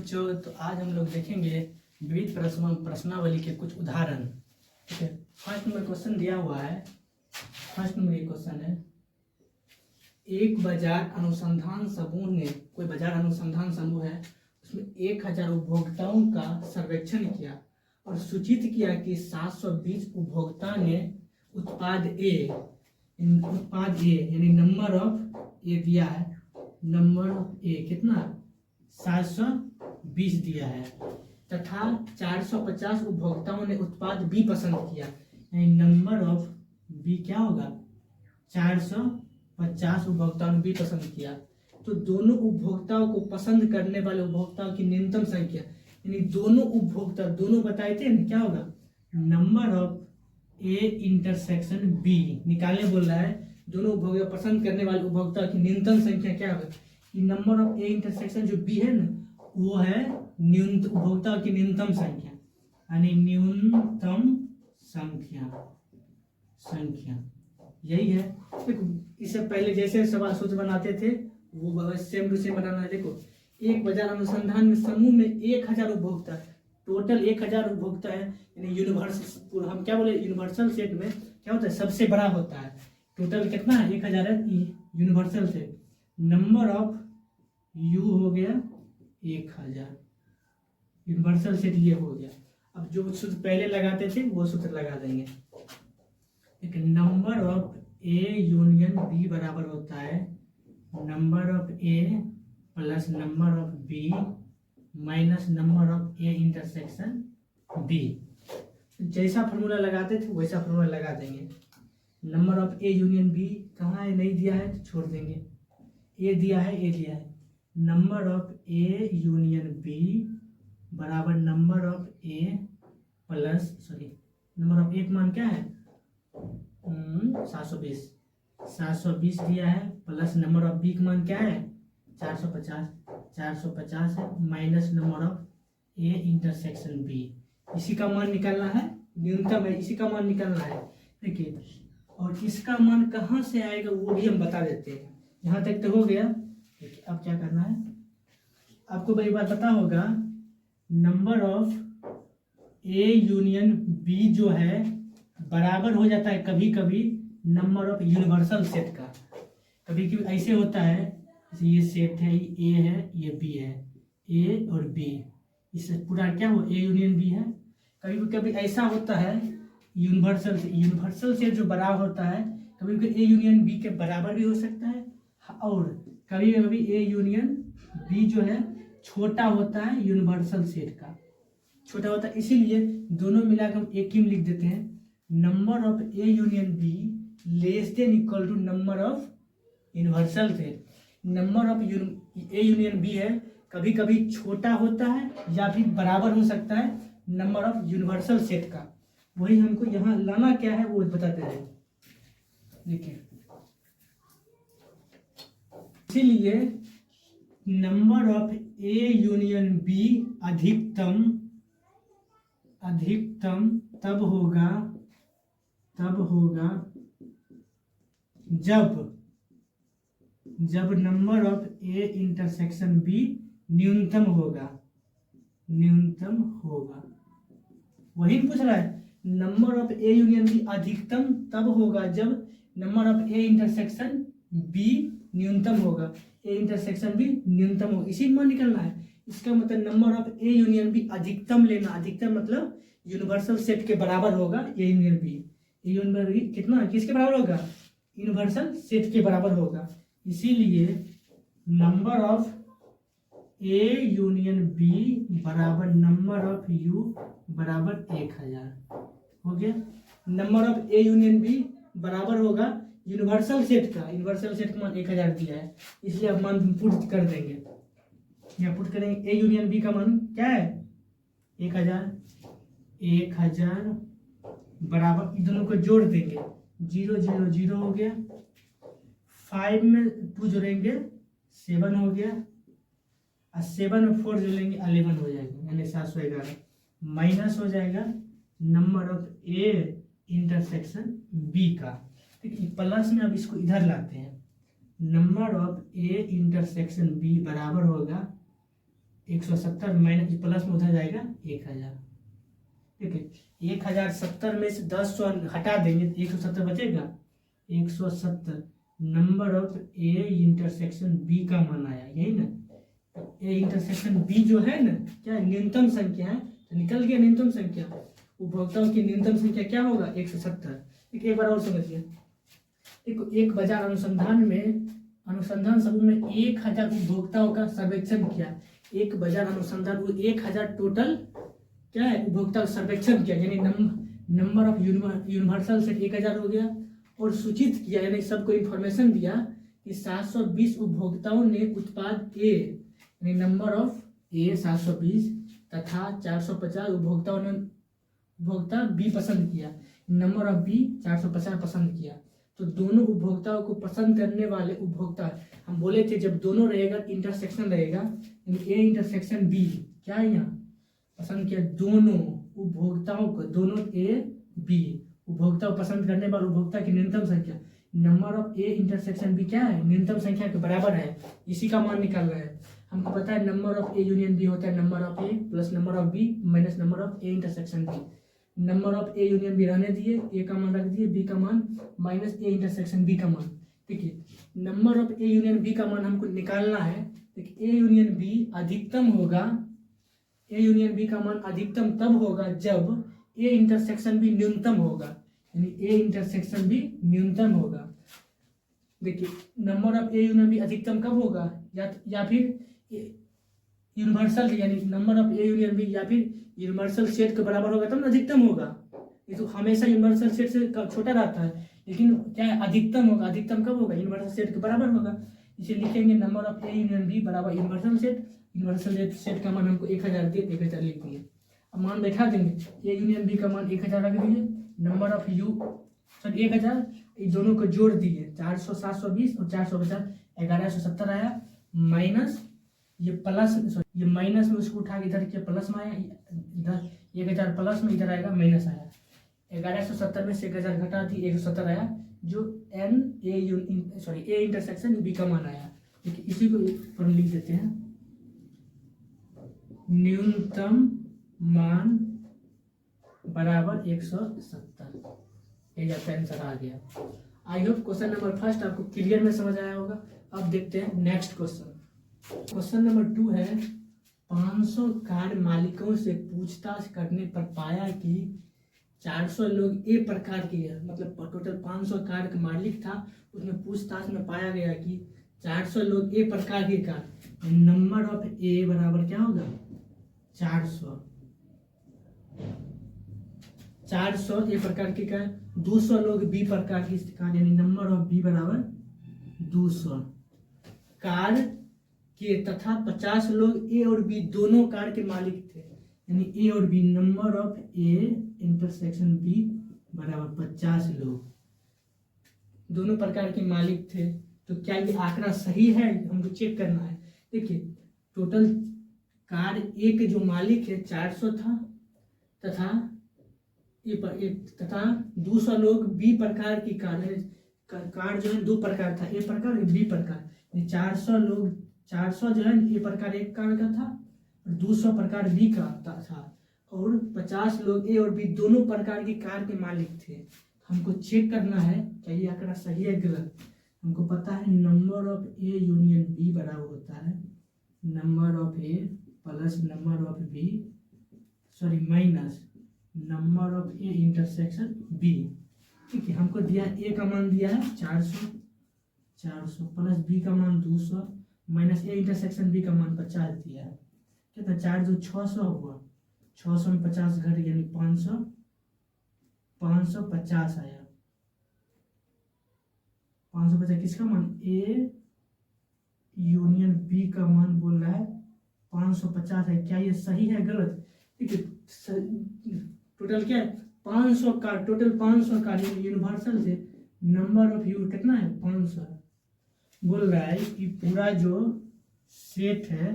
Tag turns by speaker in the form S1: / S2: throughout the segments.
S1: बच्चों, तो आज हम लोग देखेंगे विविध प्रश्नावली के कुछ उदाहरण। ठीक है, फर्स्ट नंबर क्वेश्चन दिया हुआ है। फर्स्ट नंबर ये क्वेश्चन है, एक बाजार अनुसंधान समूह ने, कोई बाजार अनुसंधान समूह है, उसमें 1000 उपभोक्ताओं का सर्वेक्षण किया और सूचित किया कि 720 उपभोक्ता ने उत्पाद ए यानी नंबर ऑफ ए दिया है। नंबर ऑफ ए कितना 720 दिया है तथा 450 उपभोक्ताओं ने उत्पाद बी पसंद किया, यानी नंबर ऑफ बी क्या होगा 450 उपभोक्ताओं ने बी पसंद किया। तो दोनों उपभोक्ताओं को पसंद करने वाले उपभोक्ताओं की न्यूनतम संख्या, यानी दोनों उपभोक्ता दोनों बताए थे ना, क्या होगा number of A intersection B निकालने बोल रहा है। दोनों उपभोक्ता पसंद करने वाले उपभोक्ता की न्यूनतम संख्या क्या होगा, कि नंबर ऑफ ए इंटरसेक्शन जो बी है ना, वो है न्यूनतम उपभोक्ता की न्यूनतम संख्या, यानी न्यूनतम संख्या यही है। देखो इससे पहले जैसे सवाल सूत्र बनाते थे वो सेम टू सेम बनाना है। देखो एक बाजार अनुसंधान में समूह में 1000 उपभोक्ता, टोटल 1000 उपभोक्ता है, यानी यूनिवर्सल, हम क्या बोले यूनिवर्सल सेट में क्या होता है सबसे बड़ा होता है। टोटल कितना है 1000 है universal set. Number of you हो गया 1000, यूनिवर्सल सेट ये हो गया। अब जो सूत्र पहले लगाते थे वो सूत्र लगा देंगे। एक number of A union B बराबर होता है number of A plus number of B minus number of A intersection B. जैसा फॉर्मूला लगाते थे वैसा फॉर्मूला लगा देंगे। Number of A union B कहाँ है, नहीं दिया है तो छोड़ देंगे। ए दिया है, ए दिया है। Number of A union B बराबर number of A plus number of A का मान क्या है 720 दिया है, प्लस नंबर ऑफ बी का मान क्या है 450 है, minus number of A intersection B. इसी का मान निकालना है, न्यूनतम है, इसी का मान निकालना है। देखिए और इसका मान कहाँ से आएगा वो भी हम बता देते हैं। यहाँ तक तो हो गया। देखिए अब क्या करना है, आपको बड़ी बात पता होगा number of A union B जो है बराबर हो जाता है कभी कभी नंबर ऑफ यूनिवर्सल सेट का। कभी कभी ऐसे होता है, ये सेट है, ए है, ये बी है, ए और बी, इससे पूरा क्या हो ए यूनियन बी है। कभी कभी ऐसा होता है यूनिवर्सल सेट जो बराबर होता है, कभी कभी ए यूनियन बी के बराबर भी हो सकता है, और कभी कभी ए यूनियन बी जो है छोटा होता है यूनिवर्सल सेट का, छोटा होता है। इसीलिए दोनों मिलाकर हम एक ही में लिख देते हैं number of A union B less than equal to number of universal set. Number of A union B है कभी कभी छोटा होता है या फिर बराबर हो सकता है नंबर ऑफ यूनिवर्सल सेट का। वही हमको यहाँ लाना क्या है वो बताते हैं। देखिए इसीलिए number of A union B अधिकतम तब होगा जब number of A intersection B न्यूनतम होगा। वही पूछ रहा है number of A union B अधिकतम तब होगा जब number of A intersection B न्यूनतम होगा। ए इंटरसेक्शन बी न्यूनतम होगा, इसी में निकलना है। इसका मतलब number of A union B अधिकतम लेना, अधिकतम मतलब यूनिवर्सल सेट के बराबर होगा A union B. A union B कितना किसके बराबर होगा यूनिवर्सल सेट के बराबर होगा। इसीलिए number of A union B बराबर नंबर ऑफ यू बराबर 1000 हो गया। Number of A union B बराबर होगा यूनिवर्सल सेट का, यूनिवर्सल सेट का मान 1000 दिया है, इसलिए अब मान पुट कर देंगे। यहाँ पुट करेंगे ए यूनियन बी का मान क्या है 1000 बराबर, इन दोनों को जोड़ देंगे 0 0 0 हो गया, 5 में 2 जोड़ेंगे 7 हो गया, और 7 में 4 जोड़ेंगे 11 हो जाएगा, यानी 711 माइनस हो जाएगा number of A intersection B का। ठीक है, प्लस में अब इसको इधर लाते हैं। Number of A intersection B बराबर होगा 170 माइनस प्लस में उधर जाएगा 1000, ठीक है। 1070 में से 10 हटा देंगे तो 170 बचेगा। 170 number of A intersection B का मान आया, यही ना। तो ए इंटरसेक्शन बी जो है ना, क्या न्यूनतम संख्या है, तो निकल गया न्यूनतम संख्या। उपभोक्ताओं की न्यूनतम संख्या क्या होगा 170। ठीक, एक बार और समझिए। देखो, एक बाजार अनुसंधान समूह में 1000 उपभोक्ताओं का सर्वेक्षण किया। एक बाजार अनुसंधान वो 1000 टोटल क्या है उपभोक्ता सर्वेक्षण किया, यानी नंबर ऑफ यूनिवर्सल सेट 1000 हो गया। और सूचित किया यानी सबको इंफॉर्मेशन दिया कि 720 उपभोक्ताओं ने उत्पाद ए यानी नंबर ऑफ ए 720 तथा 450 उपभोक्ता बी पसंद किया, नंबर ऑफ बी 450 पसंद किया। तो दोनों उपभोक्ताओं को पसंद करने वाले उपभोक्ता, हम बोले थे जब दोनों रहेगा इंटरसेक्शन रहेगा, ए इंटरसेक्शन बी क्या है यहाँ पसंद किया दोनों उपभोक्ताओं को, दोनों ए बी उपभोक्ता पसंद करने वाले उपभोक्ता की न्यूनतम संख्या number of A intersection B क्या है न्यूनतम संख्या के बराबर है, इसी का मान निकालना है। हमको पता है number of A union B होता है number of A plus number of B minus number of A intersection B. Number of A union B रहने दिए, ए का मान रख दिए, बी का मान माइनस ए इंटरसेक्शन बी का मान। देखिए, number of A union B का मान हमको निकालना है। देखिए, ए यूनियन बी अधिकतम होगा, ए यूनियन बी का मान अधिकतम तब होगा जब ए इंटरसेक्शन भी न्यूनतम होगा, यानी ए इंटरसेक्शन भी न्यूनतम होगा। देखिए, number of A union B अधिकतम कब होगा, या फिर यूनिवर्सल यानी number of A union B या फिर यूनिवर्सल सेट के बराबर होगा तब अधिकतम होगा। ये तो हमेशा यूनिवर्सल सेट से छोटा रहता है, लेकिन क्या है अधिकतम होगा। अधिकतम कब होगा यूनिवर्सल सेट के बराबर होगा। इसे लिखेंगे number of A union B बराबर यूनिवर्सल सेट। यूनिवर्सल सेट का मान हमको 1000 दिए, 1000 लिख दिए। अब मान बैठा देंगे, ए यूनियन बी का मान 1000 रख दिए, नंबर ऑफ 1000, ये दोनों को जोड़ दिए 400 720 और 450 1170 आया, माइनस ये प्लस ये माइनस में उसको उठा के इधर किया प्लस में आया, इधर 1000 प्लस में इधर आएगा माइनस आया। 1170 में से 1000 घटा दी 170 आया, जो ए इंटरसेक्शन बी का मान आया। देखिए, इसी को पर लिख देते हैं, न्यूनतम मान बराबर 170। ये आपका आंसर आ गया। I hope question number first आपको क्लियर में समझ आया होगा। अब देखते हैं नेक्स्ट क्वेश्चन। क्वेश्चन नंबर 2 है, 500 कार मालिकों से पूछताछ करने पर पाया कि 400 लोग ए प्रकार के हैं, मतलब टोटल 500 कार का मालिक था, उसमें पूछताछ में पाया गया कि 400 लोग ए प्रकार की कार, नंबर ऑफ ए बराबर क्या होगा 400 ए प्रकार की कार, 200 लोग बी प्रकार की कार, यानी नंबर ऑफ बी बराबर 200 कार के तथा 50 लोग ए और बी दोनों कार के मालिक थे, यानी ए और B number of A intersection B बराबर 50 लोग दोनों प्रकार के मालिक थे। तो क्या ये आंकड़ा सही है, हमको चेक करना है। देखिए, टोटल कार ए के जो मालिक है 400 था तथा 200 लोग बी प्रकार की कार जो है 2 प्रकार था, ए प्रकार और बी प्रकार। 400 जो है ए प्रकार एक कार का था और 200 प्रकार बी का था, और 50 लोग ए और बी दोनों प्रकार की कार के मालिक थे। हमको चेक करना है क्या ये आंकड़ा सही है गलत। हमको पता है number of A union B बराबर होता है number of A plus number of B minus number of A intersection B. ठीक है, हमको दिया ए का मान दिया है 400 प्लस बी का मान 200 माइनस ए इंटरसेक्शन बी का मान 50 दिया है। कितना 4 जो 600 हुआ, 600 में 50 घट यानी 550 आया। 550 किसका मान ए यूनियन बी का मान बोल रहा है 550 है। क्या ये सही है गलत। ठीक है, टोटल क्या है 500 का, टोटल 500 का यूनिवर्सल से नंबर ऑफ यू कितना है 500 बोल रहा है कि पूरा जो सेट है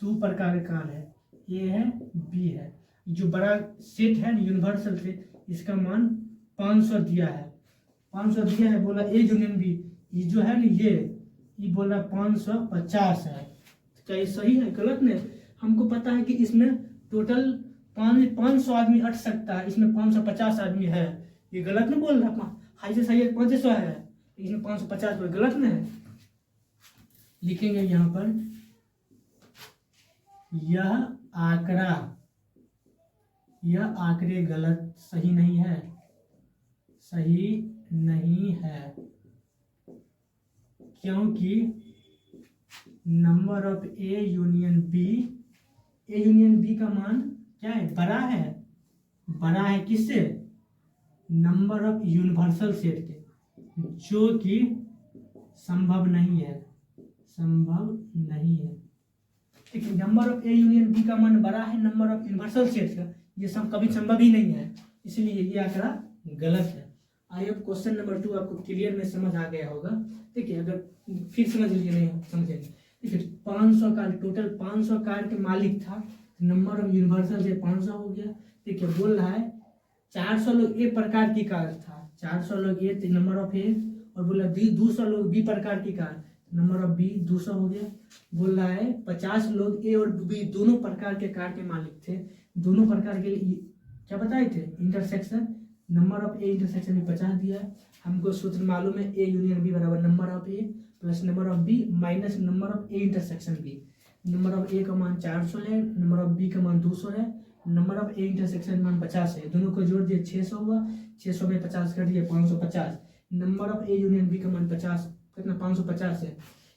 S1: 2 प्रकार का है, ए है बी है। जो बड़ा सेट है यूनिवर्सल से इसका मान 500 दिया है, 500 दिया है। बोला ए यूनियन बी, ये जो है ना ये बोला 550 है। क्या ये सही है गलत नहीं? हमको पता है कि इसमें टोटल 500 आदमी अट सकता है, इसमें 550 आदमी है, ये गलत नहीं बोल रहा? हाई से सही है 500 है, इसमें 550 गलत नहीं है? लिखेंगे यहाँ पर यह आंकड़े गलत, सही नहीं है, सही नहीं है, क्योंकि number of A union B का मान क्या है? बड़ा है किससे? नंबर ऑफ यूनिवर्सल सेट के, जो कि संभव नहीं है। ठीक है, number of A union B का मान बड़ा है नंबर ऑफ यूनिवर्सल सेट का, ये सब कभी संभव ही नहीं है, इसलिए ये आंकड़ा गलत है। आई होप क्वेश्चन नंबर 2 आपको क्लियर में समझ आ गया होगा। ठीक है, अगर फिर समझ लीजिए, नहीं समझेंगे। ठीक है, 500 कार, टोटल 500 कार के मालिक था, नंबर ऑफ यूनिवर्सल से 500 हो गया। ठीक है, बोल रहा है 400 लोग ए प्रकार की कार था, 400 लोग ए नंबर ऑफ ए, और बोला 200 लोग बी प्रकार की कार, नंबर ऑफ बी 200 हो गया। बोल रहा है 50 लोग ए और बी दोनों प्रकार के कार के मालिक थे, दोनों प्रकार के लिए क्या बताए थे? Intersection, number of A intersection में 50 दिया है। हमको सूत्र मालूम है, ए यूनियन बी बराबर number of A plus number of B minus number of A intersection B. Number of A का मान 400 है, नंबर ऑफ बी का मान 200 है, नंबर ऑफ ए इंटरसेक्शन मान 50 है, दोनों को जोड़ दिए 600 हुआ, 600 में 50 कर दिए 550। Number of A union B का मान 50 कितना? 550 है।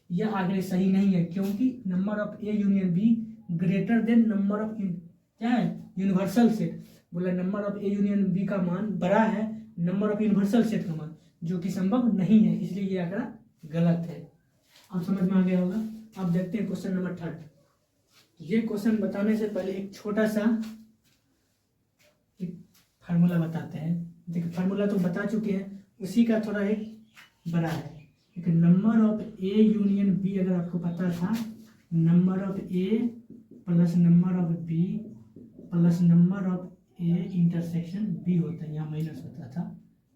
S1: यह आंकड़े सही नहीं है, क्योंकि number of A union B greater than number of क्या है? Universal set. बोला number of A union B का मान बड़ा है नंबर ऑफ यूनिवर्सल सेट का मान, जो कि संभव नहीं है, इसलिए ये आंकड़ा गलत है। अब समझ में आ गया होगा। अब देखते हैं क्वेश्चन नंबर 3। ये क्वेश्चन बताने से पहले एक छोटा सा एक फार्मूला बताते हैं। देखिए, फार्मूला तो बता चुके हैं, उसी का थोड़ा एक बड़ा है। Number of A union B अगर आपको पता था, number of A plus number of B plus number of A intersection B होता है, यहाँ माइनस होता था।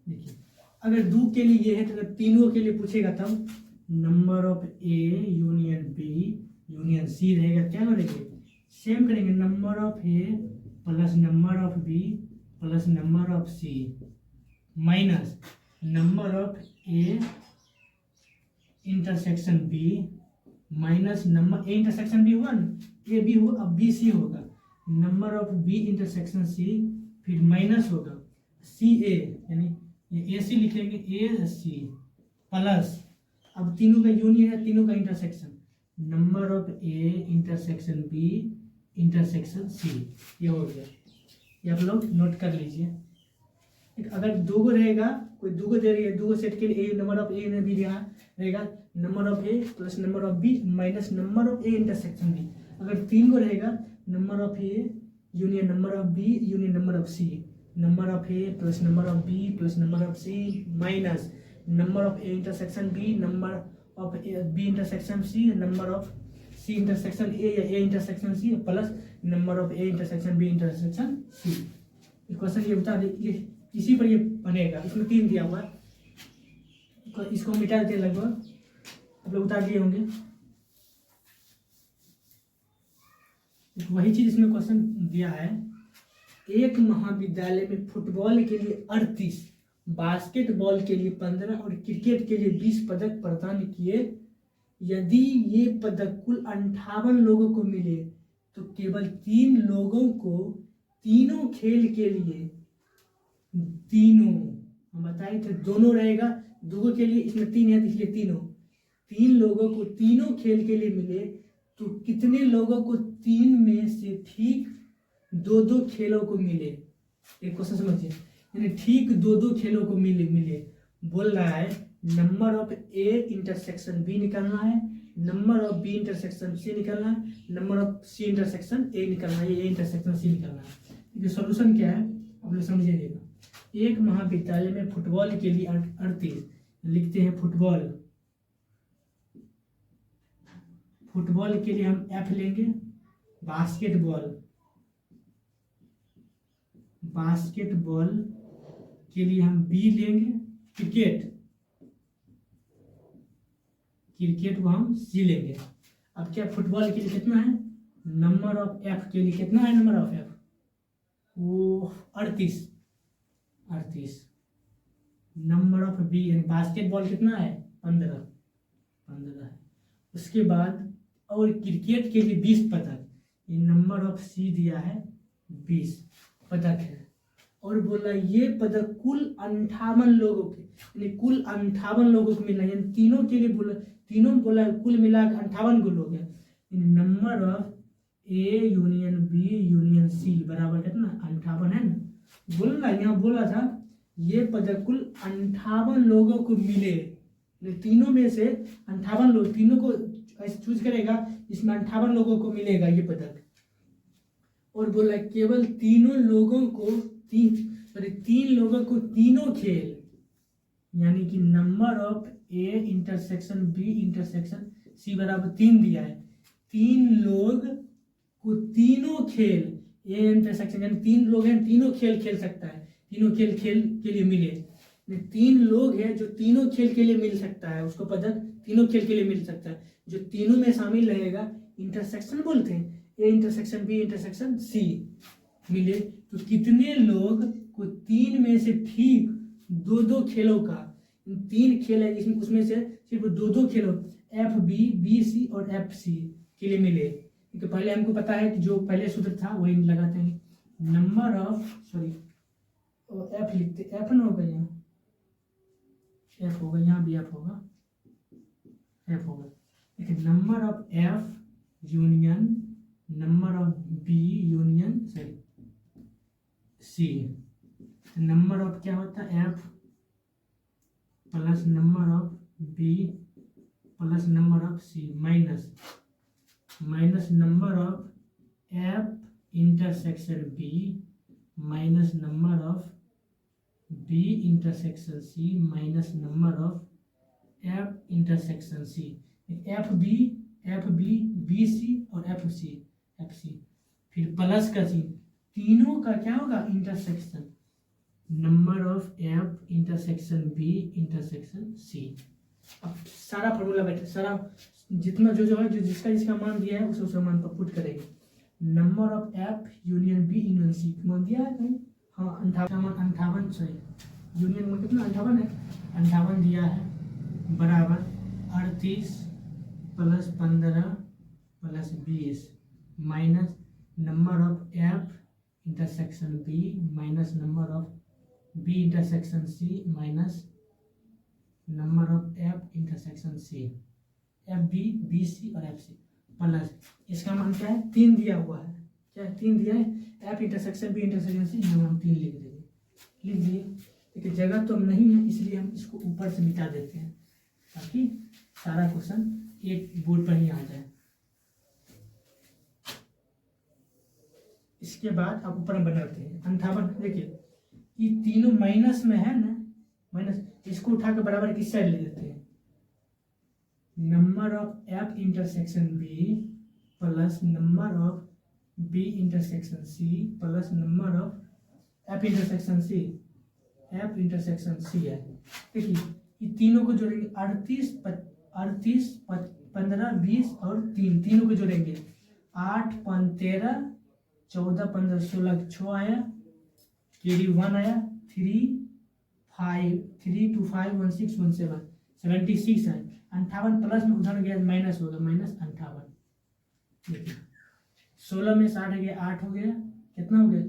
S1: देखिए, अगर 2 के लिए ये है तो अगर तीनों के लिए पूछेगा तब number of A union B union C रहेगा। क्या करेंगे? सेम करेंगे, number of A plus number of B plus number of C minus number of A intersection B minus number A intersection B हुआ ना, ए बी हुआ, अब B C होगा, number of B intersection C, फिर minus होगा सी ए, यानी ये ए सी लिखेंगे, ए सी प्लस, अब तीनों का यूनियन है, तीनों का intersection, number of A intersection B intersection C, ये हो गया। ये आप लोग नोट कर लीजिए। अगर 2 रहेगा, कोई 2 दे रही है, 2 सेट के लिए नंबर ऑफ ए ने बी रहेगा, number of A plus number of B minus number of A intersection B. अगर 3 रहेगा, number of A union number of B union number of C, number of A plus number of B plus number of C minus number of A intersection B, number of B intersection C, number of C intersection A या A intersection C plus number of A intersection B intersection C. Question ये बता दे, इसी पर ये बनेगा, इसमें 3 दिया हुआ है, इसको मिटा देते लगभग, आप लोग बता दिए होंगे। वही चीज इसमें क्वेश्चन दिया है, एक महाविद्यालय में फुटबॉल के लिए 38, बास्केटबॉल के लिए 15 और क्रिकेट के लिए 20 पदक प्रदान किए। यदि ये पदक कुल 58 लोगों को मिले तो केवल 3 लोगों को तीनों खेल के लिए, तीनों हम बताए थे, दोनों रहेगा, 2 के लिए, इसमें 3 है इसलिए तीनों, 3 लोगों को तीनों खेल के लिए मिले तो कितने लोगों को 3 में से ठीक 2-2 खेलों को मिले? एक क्वेश्चन समझिए, यानी ठीक 2-2 खेलों को मिले। बोल रहा है number of A intersection B निकालना है, number of B intersection C निकालना है, number of C intersection A निकालना है, ए इंटरसेक्शन सी निकालना है। ये सॉल्यूशन क्या है आप लोग समझिएगा। एक महाविद्यालय में फुटबॉल के लिए 38 लिखते हैं, फुटबॉल के लिए हम एफ लेंगे, बास्केटबॉल के लिए हम बी लेंगे, क्रिकेट को हम सी लेंगे। अब क्या फुटबॉल के लिए कितना है, नंबर ऑफ एफ के लिए कितना है, नंबर ऑफ एफ वो 38। नंबर ऑफ बी यानी बास्केटबॉल कितना है, 15 है। उसके बाद और क्रिकेट के लिए 20 पदक, ये नंबर ऑफ सी दिया है 20 पदक है। और बोला ये पदक कुल 58 लोगों के, यानी कुल 58 लोगों को मिलना, यानी तीनों के लिए बोला, तीनों बोला कुल मिलाकर 58 को लोग है। Number of A union B union C बराबर कितना, 58 है ना। बोलना यहाँ बोला था ये पदक कुल 58 लोगों को मिले, तीनों में से 58 लोग, तीनों को ऐसे चूज करेगा इसमें 58 लोगों को मिलेगा ये पदक। और बोला केवल तीनों लोगों को तीन लोगों को तीनों खेल, यानी कि number of A intersection B intersection C बराबर 3 दिया है। 3 लोग को तीनों खेल, ए इंटरसेक्शन यानी 3 लोग हैं, तीनों खेल खेल सकता है, तीनों खेल के लिए मिले। 3 लोग हैं जो तीनों खेल के लिए मिल सकता है, उसको पदक तीनों खेल के लिए मिल सकता है। जो तीनों में शामिल रहेगा इंटरसेक्शन बोलते हैं, A intersection B intersection C मिले। तो कितने लोग को 3 में से ठीक 2-2 खेलों का, 3 खेल है इसमें, उसमें से सिर्फ 2-2 खेलों एफ बी बी सी और एफ सी के लिए मिले। क्योंकि पहले हमको पता है कि जो पहले सूत्र था वही लगाते हैं, नंबर ऑफ सॉरी एफ लिखते, एफ ना होगा यहाँ, एफ होगा यहाँ भी, एफ होगा, एफ होगा। देखिए number of F union number of B union sorry C, number of क्या होता है F plus number of B plus number of C minus number of F intersection B minus number of B intersection C minus number of F intersection C. F B B C और F सी फिर plus का सी, तीनों का क्या होगा intersection, number of F intersection B intersection C. अब सारा formula बैठे, सारा जितना जो है जो जिसका मान दिया है उसे मान पर पुट करेंगे। Number of F union B union C मान दिया है कहीं, हाँ 58 सही, यूनियन में कितना 58 है, 58 दिया है बराबर 38 plus 15 plus 20 minus number of F intersection B minus number of B intersection C minus number of F intersection C, F B B C और एफ सी प्लस इसका मान क्या है 3 दिया हुआ है, क्या 3 दिया है, F intersection B intersection C, हम 3 लिख देंगे, लिख दिए। लेकिन जगह तो नहीं है इसलिए हम इसको ऊपर से मिटा देते हैं ताकि सारा क्वेश्चन एक बोर्ड पर ही आ जाए। इसके बाद आप ऊपर बनाते हैं 58, देखिए ये तीनों माइनस में है ना, माइनस, इसको उठा के बराबर किस साइड ले देते हैं, number of F intersection B plus number of B intersection C plus number of F intersection C, F intersection C है। देखिए ये तीनों को जोड़ेंगे 38 15 20 और 3 तीनों को जोड़ेंगे 8 5 13 14 15 16 6 आया, केडी 1 आया, 3 2 5 1 6 1 7 76 है। 58 प्लस में उधर गया माइनस होगा, माइनस 58। देखिए 16 में 60 गया 8 हो गया, कितना हो गया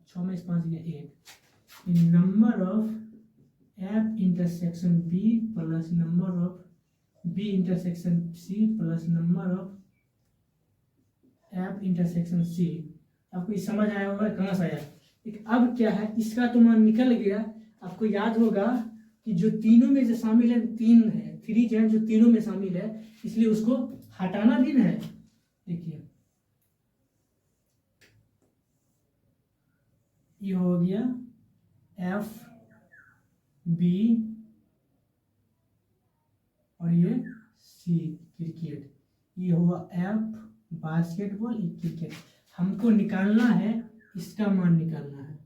S1: 6 में 5 गया 1। Number of F intersection B plus number of B intersection C plus number of F intersection C. आपको ये समझ आया होगा कहाँ से आया। अब क्या है, इसका तो मान निकल गया। आपको याद होगा कि जो तीनों में जो शामिल है 3 है, 3 जो है जो तीनों में शामिल है, इसलिए उसको हटाना भी है। देखिए ये हो गया एफ बी और ये सी क्रिकेट, ये हुआ एफ बास्केटबॉल, ये क्रिकेट। हमको निकालना है, इसका मान निकालना है,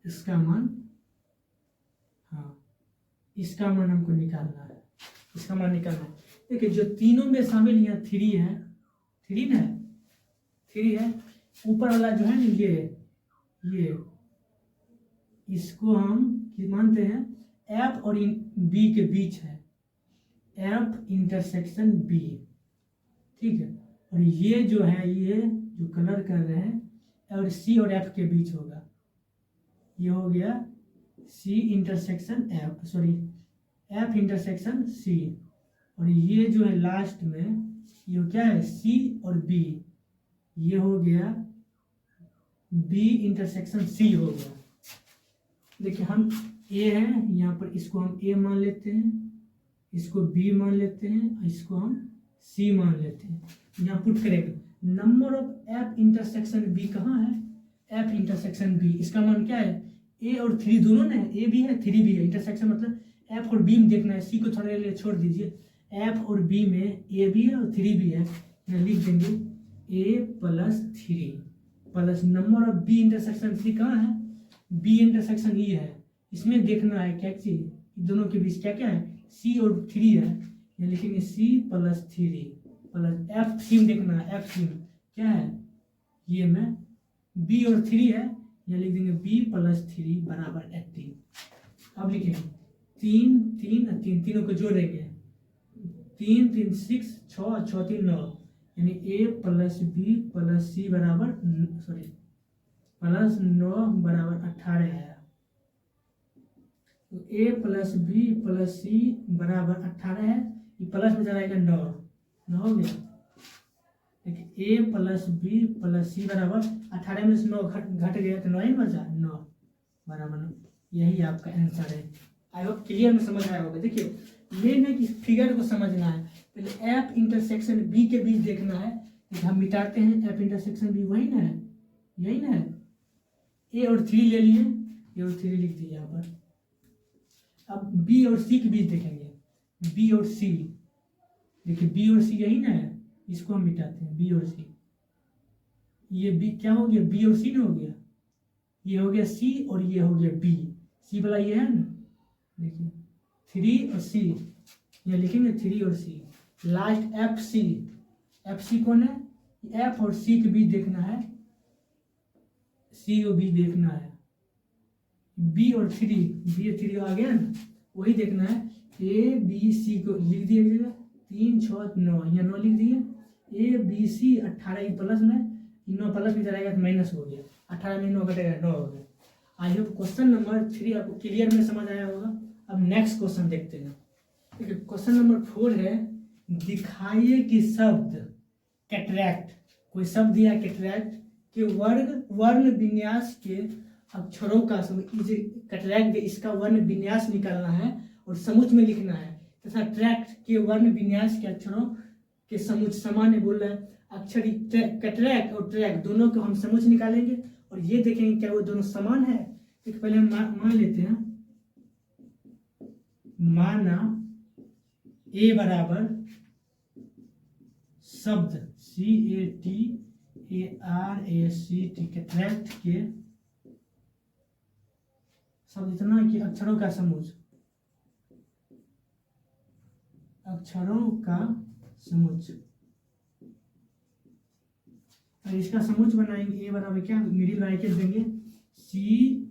S1: इसका मान, हाँ इसका मान हमको निकालना है, इसका मान निकालना है। देखिए जो तीनों में शामिल यहाँ 3 है, 3 ना, 3 है। ऊपर वाला जो है ना ये इसको हम मानते हैं एफ और बी के बीच है, एफ इंटरसेक्शन बी, ठीक है। और ये जो है, ये जो कलर कर रहे हैं और सी और एफ के बीच होगा, ये हो गया C intersection F, sorry F intersection C. और ये जो है लास्ट में ये क्या है, सी और बी, ये हो गया बी इंटरसेक्शन सी हो गया। देखिए हम ए है यहाँ पर, इसको हम ए मान लेते हैं, इसको बी मान लेते हैं, इसको हम सी मान लेते हैं। यहाँ पुट करेंगे number of F intersection B कहाँ है, एफ इंटरसेक्शन बी, इसका मान क्या है, ए और 3 दोनों ने, ए भी है 3 भी है, इंटरसेक्शन मतलब एफ और बी में देखना है, सी को थोड़ा लिए छोड़ दीजिए, एफ और बी में ए भी है और 3 भी है, यहाँ लिख देंगे A plus 3 plus number of B intersection C कहाँ है, बी इंटरसेक्शन ई है, इसमें देखना है क्या चीज, दोनों के बीच क्या क्या है, सी और 3 है, यहाँ लिखेंगे C plus 3 plus F C में देखना है, एफ सी में क्या है, ये में बी और 3 है, यहाँ लिख देंगे बी प्लस 3 बराबर 18। अब लिखेंगे 3 3 3, तीनों को जोड़ेंगे, 3 3 6 6 6 3 9, यानी ए प्लस बी प्लस सी बराबर सॉरी प्लस 9 बराबर 18 है। तो ए प्लस बी प्लस सी बराबर 18 है, ये प्लस में जाएगा 9 हो गया। देखिए ए प्लस बी प्लस सी बराबर 18 में से 9 घट गया तो 9 ही बचा, 9 बराबर 9, यही आपका आंसर है। आई होप क्लियर में समझ आया होगा। देखिए मेन है कि फिगर को समझना है, पहले एफ इंटरसेक्शन बी के बीच देखना है, हम मिटाते हैं एफ इंटरसेक्शन बी, वही ना है, यही ना है, ए और 3 ले लिए, ए और 3 लिख दिए यहाँ पर। अब बी और सी के बीच देखेंगे, बी और सी, देखिए बी और सी यही ना है, इसको हम मिटाते हैं बी और सी, ये बी क्या हो गया, बी और सी ना हो गया, ये हो गया सी और ये हो गया बी, सी वाला ये है ना, देखिए 3 और सी, ये लिखेंगे 3 और C. Last F C, F C कौन है, एफ और सी के बीच देखना है, सी और बी देखना है, बी और 3, बी और 3 आ गया ना, वही देखना है, ए बी सी को लिख दिया 3 6 9, यहाँ 9 लिख दिए, ए बी सी 18 प्लस में 9 प्लस में जाएगा तो माइनस हो गया, 18 में 9 घटेगा 9 हो गया। आई होप क्वेश्चन नंबर 3 आपको क्लियर में समझ आया होगा। अब नेक्स्ट क्वेश्चन देखते हैं। देखिए क्वेश्चन नंबर 4 है, दिखाइए कि शब्द कैटरैक्ट, कोई शब्द दिया कैटरैक्ट के वर्ण विन्यास के अक्षरों का कैटरैक्ट, इसका वर्ण विन्यास निकालना है और समुच में लिखना है, तथा ट्रैक्ट के वर्ण विन्यास के अक्षरों के समुच समान है, बोल रहा है अक्षर कैटरैक्ट और ट्रैक दोनों को हम समुच निकालेंगे और ये देखेंगे क्या वो दोनों समान है। तो पहले हम मान लेते हैं, माना ए बराबर शब्द CATARACT कैटरैक्ट के शब्द इतना कि अक्षरों का समुच, अक्षरों का समुच, और इसका समुच बनाएंगे ए बराबर क्या, मिडिल ब्रैकेट देंगे CATR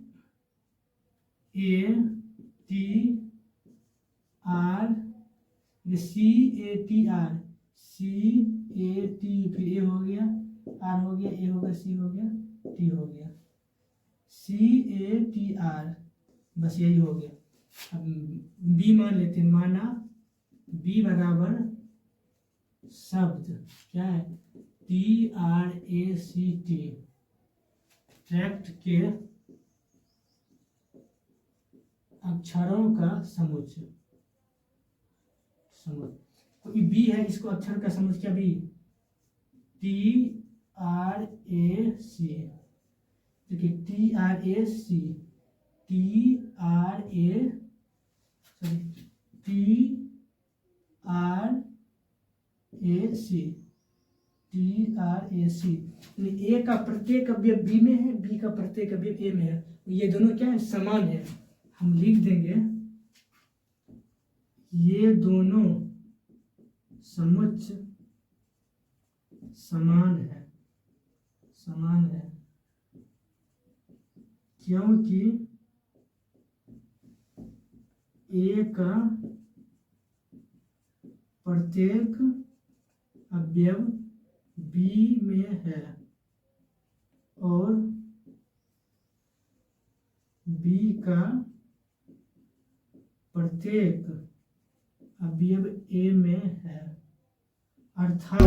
S1: फिर ए हो गया, आर हो गया, ए हो गया, सी हो गया, टी हो गया, CATR, बस यही हो गया। अब बी मान लेते हैं, माना बी बराबर शब्द क्या है TRACT ट्रैक्ट के अक्षरों का समुच, तो ये बी है, इसको अक्षर का समुच क्या बी TRAC, देखिए TRAC, ए का प्रत्येक अवयव बी में है, बी का प्रत्येक अवयव ए में है, ये दोनों क्या है समान है। हम लिख देंगे ये दोनों समुच्च समान है क्योंकि ए का प्रत्येक अवयव बी में है और बी का प्रत्येक अवयव ए में है, अर्थात